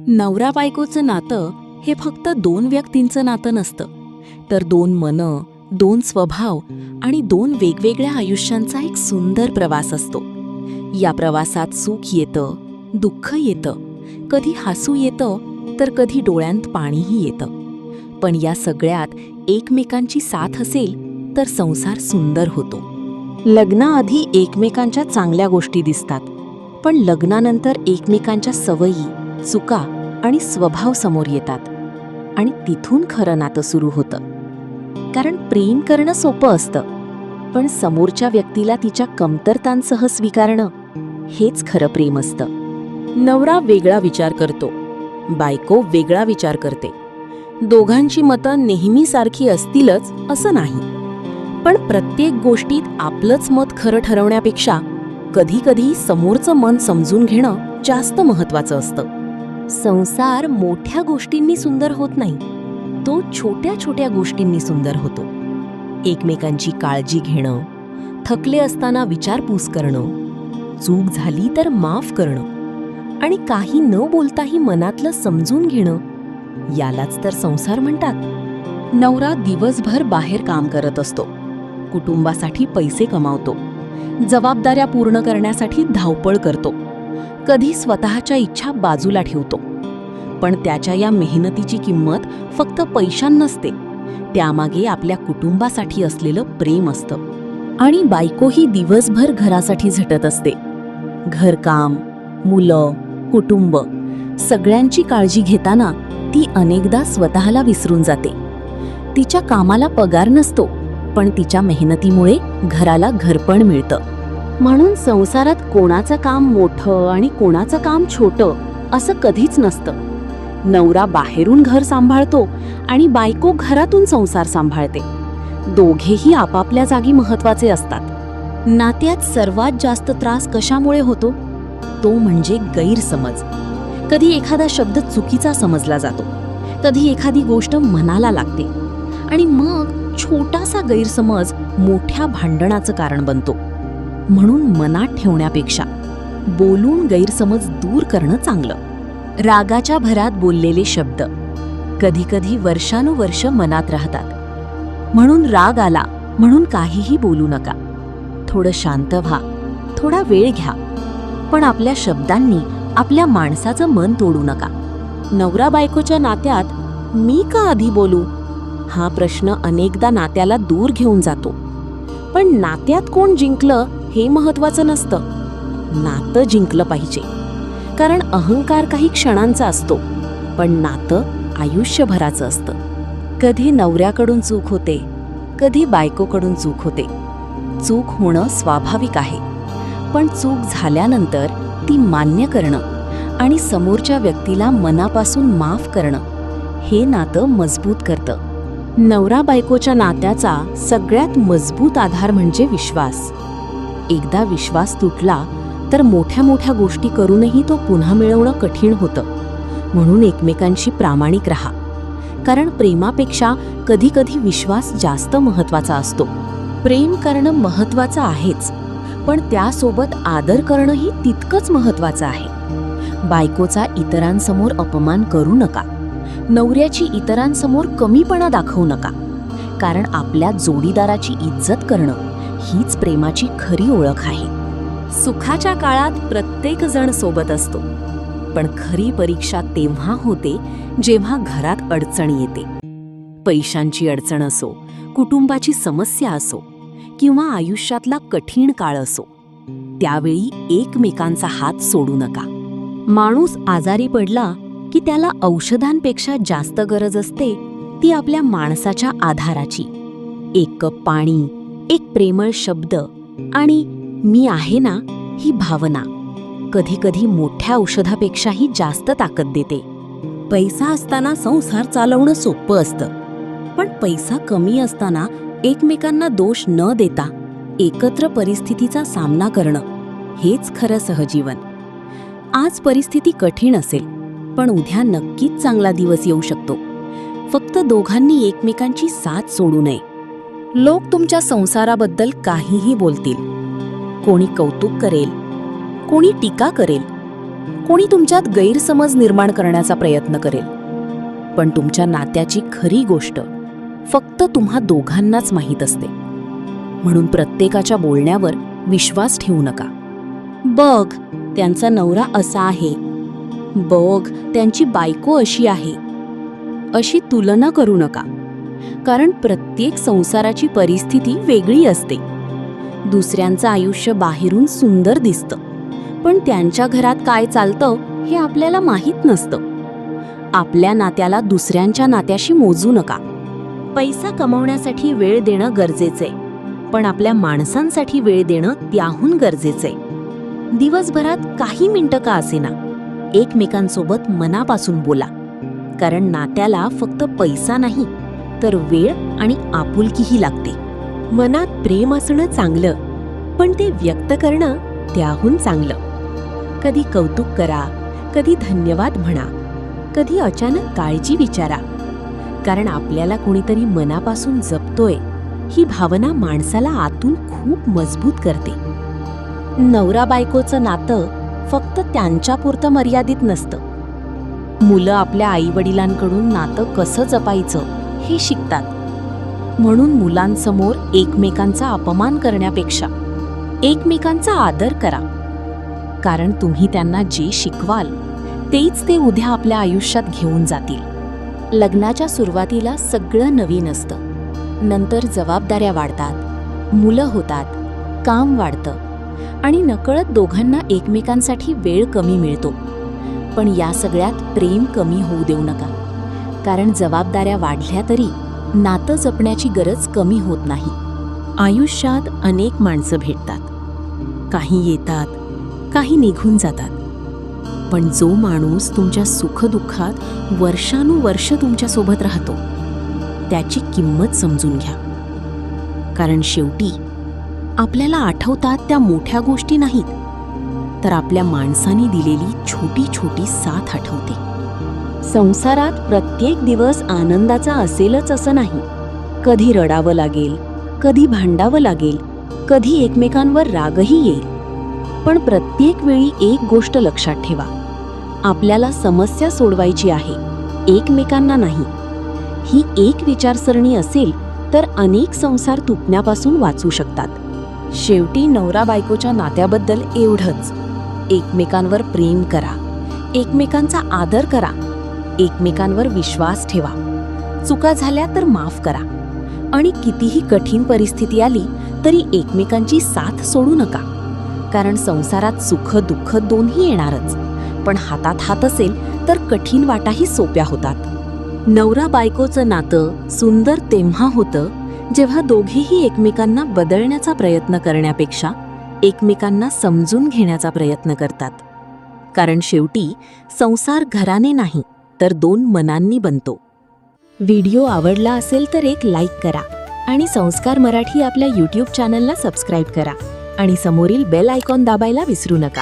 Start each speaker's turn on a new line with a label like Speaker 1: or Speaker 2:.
Speaker 1: नवरा बायकोचं नातं हे फक्त दोन व्यक्तींचं नातं नसतं, तर दोन मनं, दोन स्वभाव आणि दोन वेगवेगळ्या आयुष्यांचा एक सुंदर प्रवास असतो. या प्रवासात सुख येतं, दुःख येतं, कधी हसू येतं तर कधी डोळ्यांत पाणीही येतं. पण या सगळ्यात एकमेकांची साथ असेल तर संसार सुंदर होतो. लग्नाआधी एकमेकांच्या चांगल्या गोष्टी दिसतात, पण लग्नानंतर एकमेकांच्या सवयी, चुका आणि स्वभाव समोर येतात आणि तिथून खरं नातं सुरू होतं. कारण प्रेम करणं सोपं असतं, पण समोरच्या व्यक्तीला तिच्या कमतरतांसह स्वीकारणं हेच खरं प्रेम असतं. नवरा वेगळा विचार करतो, बायको वेगळा विचार करते. दोघांची मतं नेहमी सारखी असतीलच असं नाही, पण प्रत्येक गोष्टीत आपलंच मत खरं ठरवण्यापेक्षा कधीकधी समोरचं मन समजून घेणं जास्त महत्त्वाचं असतं. संसार मोठ्या गोष्टींनी सुंदर होत नाही, तो छोट्या छोट्या गोष्टींनी सुंदर होतो. एकमेकांची काळजी घेणं, थकले असताना विचारपूस करणं, चूक झाली तर माफ करणं आणि काही न बोलताही मनातलं समजून घेणं, यालाच तर संसार म्हणतात. नवरा दिवसभर बाहेर काम करत असतो, कुटुंबासाठी पैसे कमावतो, जबाबदाऱ्या पूर्ण करण्यासाठी धावपळ करतो, कधी स्वतःच्या इच्छा बाजूला ठेवतो. पण त्याच्या या मेहनतीची किंमत फक्त पैशांत नसते, त्यामागे आपल्या कुटुंबासाठी असलेलं प्रेम असतं. आणि बायकोही दिवसभर घरासाठी झटत असते. घरकाम, मुलं, कुटुंब सगळ्यांची काळजी घेताना ती अनेकदा स्वतःला विसरून जाते. तिच्या कामाला पगार नसतो, पण तिच्या मेहनतीमुळे घराला घरपण मिळतं. म्हणून संसारात कोणाचं काम मोठं आणि कोणाचं काम छोटं असं कधीच नसतं. नवरा बाहेरून घर सांभाळतो आणि बायको घरातून संसार सांभाळते. दोघेही आपापल्या जागी महत्त्वाचे असतात. नात्यात सर्वात जास्त त्रास कशामुळे होतो? तो म्हणजे गैरसमज. कधी एखादा शब्द चुकीचा समजला जातो, कधी एखादी गोष्ट मनाला लागते आणि मग छोटासा गैरसमज मोठ्या भांडणाचं कारण बनतो. म्हणून मनात ठेवण्यापेक्षा बोलून गैरसमज दूर करणं चांगलं. रागाच्या भरात बोललेले शब्द कधीकधी वर्षानुवर्ष मनात राहतात. म्हणून राग आला म्हणून काहीही बोलू नका. थोडं शांत व्हा, थोडा वेळ घ्या, पण आपल्या शब्दांनी आपल्या माणसाचं मन तोडू नका. नवरा बायकोच्या नात्यात मी का आधी बोलू हा प्रश्न अनेकदा नात्याला दूर घेऊन जातो. पण नात्यात कोण जिंकलं हे महत्त्वाचं नसतं, नातं जिंकलं पाहिजे. कारण अहंकार काही क्षणांचा असतो, पण नातं आयुष्यभराचं असतं. कधी नवऱ्याकडून चूक होते, कधी बायकोकडून चूक होते. चूक होणं स्वाभाविक आहे, पण चूक झाल्यानंतर ती मान्य करणं आणि समोरच्या व्यक्तीला मनापासून माफ करणं हे नातं मजबूत करतं. नवरा बायकोच्या नात्याचा सगळ्यात मजबूत आधार म्हणजे विश्वास. एकदा विश्वास तुटला तर मोठ्या मोठ्या गोष्टी करूनही तो पुन्हा मिळवणं कठीण होतं. म्हणून एकमेकांशी प्रामाणिक राहा, कारण प्रेमापेक्षा कधीकधी विश्वास जास्त महत्त्वाचा असतो. प्रेम करणं महत्त्वाचं आहेच, पण त्यासोबत आदर करणंही तितकंच महत्त्वाचं आहे. बायकोचा इतरांसमोर अपमान करू नका, नवऱ्याची इतरांसमोर कमीपणा दाखवू नका, कारण आपल्या जोडीदाराची इज्जत करणं हीच प्रेमाची खरी ओळख आहे. सुखाच्या काळात प्रत्येक जण सोबत असतो, पण खरी परीक्षा तेव्हा होते जेव्हा घरात अडचण येते. पैशांची अडचण असो, कुटुंबाची समस्या असो किंवा आयुष्यातला कठीण काळ असो, त्यावेळी एकमेकांचा हात सोडू नका. माणूस आजारी पडला की त्याला औषधांपेक्षा जास्त गरज असते ती आपल्या माणसाच्या आधाराची. एक कप पाणी, एक प्रेमळ शब्द आणि मी आहे ना ही भावना कधीकधी मोठ्या औषधापेक्षाही जास्त ताकद देते. पैसा असताना संसार चालवणं सोपं असतं, पण पैसा कमी असताना एकमेकांना दोष न देता एकत्र परिस्थितीचा सामना करणं हेच खरं सहजीवन. आज परिस्थिती कठीण असेल, पण उद्या नक्कीच चांगला दिवस येऊ शकतो. फक्त दोघांनी एकमेकांची साथ सोडू नये. लोक तुमच्या संसाराबद्दल काहीही बोलतील, कोणी कौतुक करेल, कोणी टीका करेल, कोणी तुमच्यात गैरसमज निर्माण करण्याचा प्रयत्न करेल. पण तुमच्या नात्याची खरी गोष्ट फक्त तुम्हा दोघांनाच माहीत असते. म्हणून प्रत्येकाच्या बोलण्यावर विश्वास ठेवू नका. बघ, त्यांचा नवरा असा आहे, बघ त्यांची बायको अशी आहे, अशी तुलना करू नका. कारण प्रत्येक संसाराची परिस्थिती वेगळी असते. दुसऱ्यांचं आयुष्य बाहेरून सुंदर दिसतं, पण त्यांच्या घरात काय चालतं हे आपल्याला माहीत नसतं. आपल्या नात्याला दुसऱ्यांच्या नात्याशी मोजू नका. पैसा कमवण्यासाठी वेळ देणं गरजेचंय, पण आपल्या माणसांसाठी वेळ देणं त्याहून गरजेचंय. दिवसभरात काही मिनिटं का असेना एकमेकांसोबत मनापासून बोला. कारण नात्याला फक्त पैसा नाही तर वेळ आणि आपुलकीही लागते. मनात प्रेम असणं चांगलं, पण ते व्यक्त करणं त्याहून चांगलं. कधी कौतुक करा, कधी धन्यवाद म्हणा, कधी अचानक काळजी विचारा. कारण आपल्याला कोणीतरी मनापासून जपतोय ही भावना माणसाला आतून खूप मजबूत करते. नवरा बायकोचं नातं फक्त त्यांच्यापुरतं मर्यादित नसतं. मुलं आपल्या आईवडिलांकडून नातं कसं जपायचं हे शिकतात. म्हणून मुलांसमोर एकमेकांचा अपमान करण्यापेक्षा एकमेकांचा आदर करा. कारण तुम्ही त्यांना जे शिकवाल तेच ते उद्या आपल्या आयुष्यात घेऊन जातील. लग्नाच्या सुरुवातीला सगळं नवीन असतं. नंतर जबाबदाऱ्या वाढतात, मुलं होतात, काम वाढतं आणि नकळत दोघांना एकमेकांसाठी वेळ कमी मिळतो. पण या सगळ्यात प्रेम कमी होऊ देऊ नका. कारण जबाबदाऱ्या वाढल्या तरी नातं जपण्याची गरज कमी होत नाही. आयुष्यात अनेक माणसं भेटतात. काही येतात, काही निघून जातात. पण जो माणूस तुमच्या सुखदुःखात वर्षानुवर्ष तुमच्यासोबत राहतो त्याची किंमत समजून घ्या. कारण शेवटी आपल्याला आठवतात त्या मोठ्या गोष्टी नाहीत, तर आपल्या माणसाने दिलेली छोटी छोटी साथ आठवते. संसारात प्रत्येक दिवस आनंदाचा असेलच असं नाही. कधी रडावं लागेल, कधी भांडावं लागेल, कधी एकमेकांवर रागही येईल. पण प्रत्येक वेळी एक गोष्ट लक्षात ठेवा, आपल्याला समस्या सोडवायची आहे, एकमेकांना नाही. ही एक विचारसरणी असेल तर अनेक संसार तुटण्यापासून वाचू शकतात. शेवटी नवरा बायकोच्या नात्याबद्दल एवढंच, एकमेकांवर प्रेम करा, एकमेकांचा आदर करा, एकमेकांवर विश्वास ठेवा. चुका झाल्या तर माफ करा आणि कितीही कठीण परिस्थिती आली तरी एकमेकांची साथ सोडू नका. कारण संसारात सुख दुःख दोन्ही येणारच, पण हातात हात असेल तर कठीण वाटाही सोप्या होतात. नवरा बायकोचं नातं सुंदर तेव्हा होतं जेव्हा दोघेही एकमेकांना बदलण्याचा प्रयत्न करण्यापेक्षा एकमेकांना समजून घेण्याचा प्रयत्न करतात. कारण शेवटी संसार घराने नाही तर दोन मनांनी बनतो. व्हिडिओ आवडला असेल तर एक लाईक करा आणि संस्कार मराठी आपल्या YouTube चॅनलला सबस्क्राईब करा आणि समोरील बेल आयकॉन दाबायला विसरू नका.